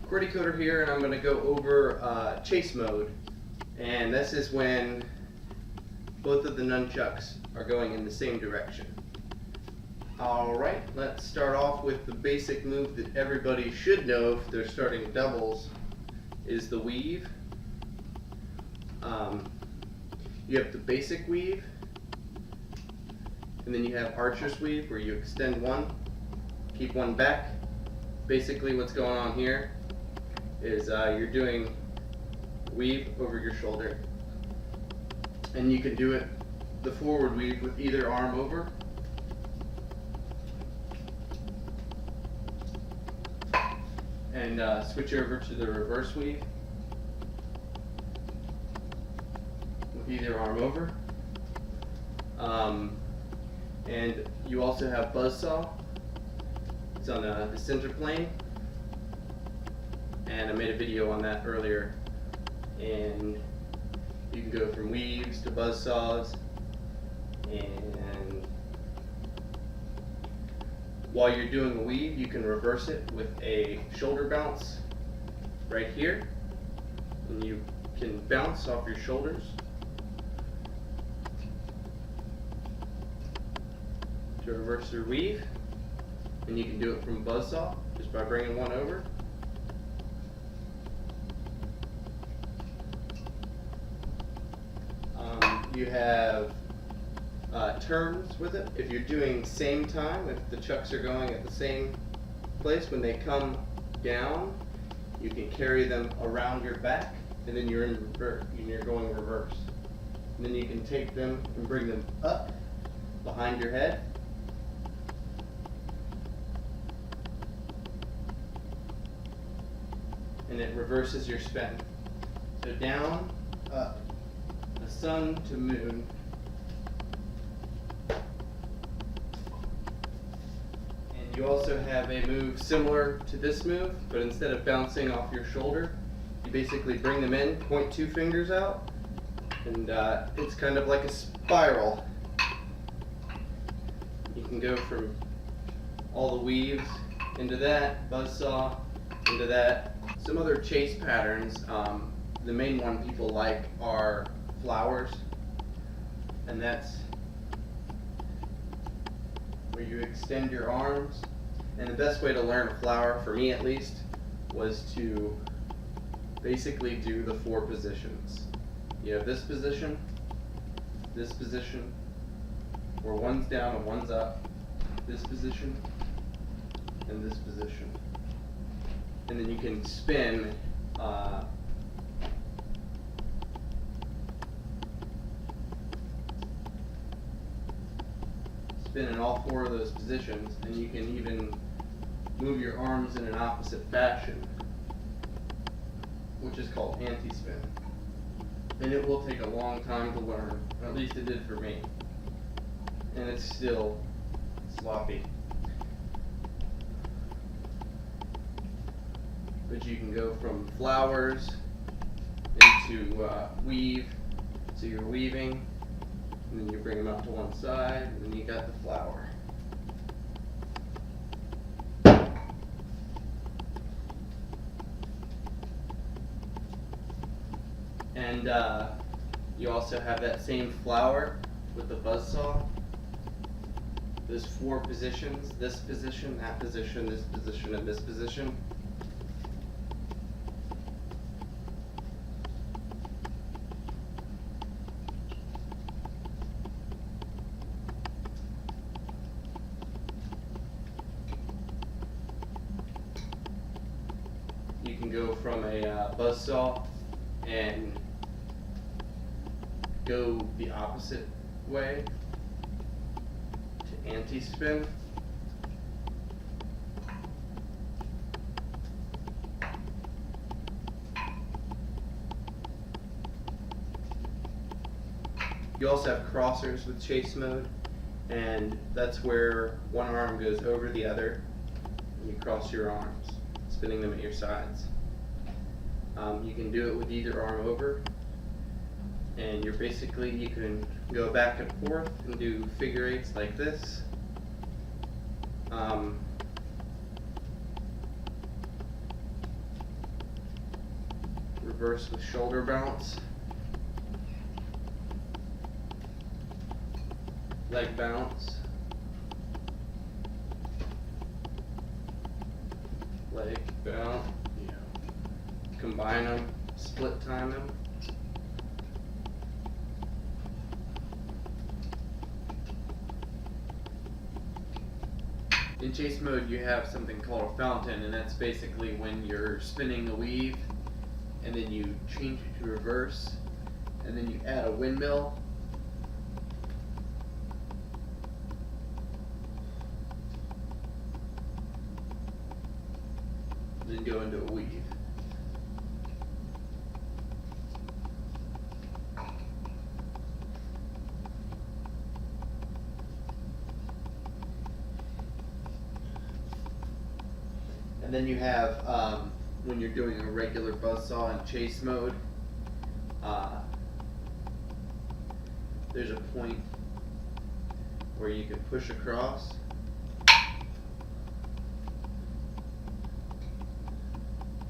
QWERTY Coder here, and I'm going to go over chase mode. And this is when both of the nunchucks are going in the same direction. Alright, let's start off with the basic move that everybody should know if they're starting doubles, is the weave. You have the basic weave, and then you have archer's weave where you extend one, keep one back. Basically what's going on here is you're doing weave over your shoulder, and you can do it the forward weave with either arm over, and switch over to the reverse weave with either arm over. And you also have buzzsaw. It's on the center plane, and I made a video on that earlier. And you can go from weaves to buzzsaws, and while you're doing the weave, you can reverse it with a shoulder bounce right here, and you can bounce off your shoulders to reverse your weave. And you can do it from buzzsaw just by bringing one over. You have turns with it. If you're doing same time, if the chucks are going at the same place, when they come down, you can carry them around your back, and then you're in reverse, and you're going reverse. And then you can take them and bring them up behind your head. And it reverses your spin. So down, up, the sun to moon. And you also have a move similar to this move, but instead of bouncing off your shoulder, you basically bring them in, point two fingers out, and it's kind of like a spiral. You can go from all the weaves into that, buzzsaw, into that. Some other chase patterns, the main one people like are flowers, and that's where you extend your arms. And the best way to learn a flower, for me at least, was to basically do the four positions. You have this position, where one's down and one's up, this position, and this position. And then you can spin in all four of those positions, and you can even move your arms in an opposite fashion, which is called anti-spin. And it will take a long time to learn, at least it did for me, and it's still sloppy. But you can go from flowers into weave, so you're weaving, and then you bring them out to one side, and then you got the flower. And you also have that same flower with the buzzsaw. There's four positions: this position, that position, this position, and this position. You can go from a buzzsaw and go the opposite way to anti-spin. You also have crossers with chase mode, and that's where one arm goes over the other, and you cross your arms, spinning them at your sides. You can do it with either arm over, and you can go back and forth and do figure eights like this. reverse with shoulder bounce, leg bounce, leg bounce, combine them, split time them. In chase mode, you have something called a fountain, and that's basically when you're spinning the weave, and then you change it to reverse, and then you add a windmill. And then go into a weave. And then you have, when you're doing a regular buzzsaw in chase mode, there's a point where you can push across.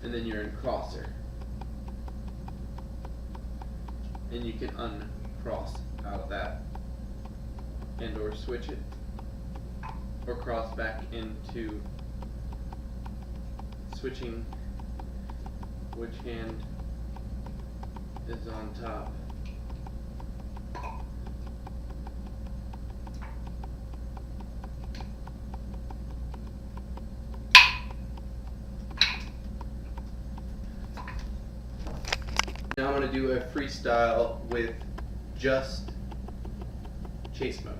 And then you're in crosser. And you can uncross out of that. And or switch it. Or cross back into switching which hand is on top. Now I'm going to do a freestyle with just chase mode.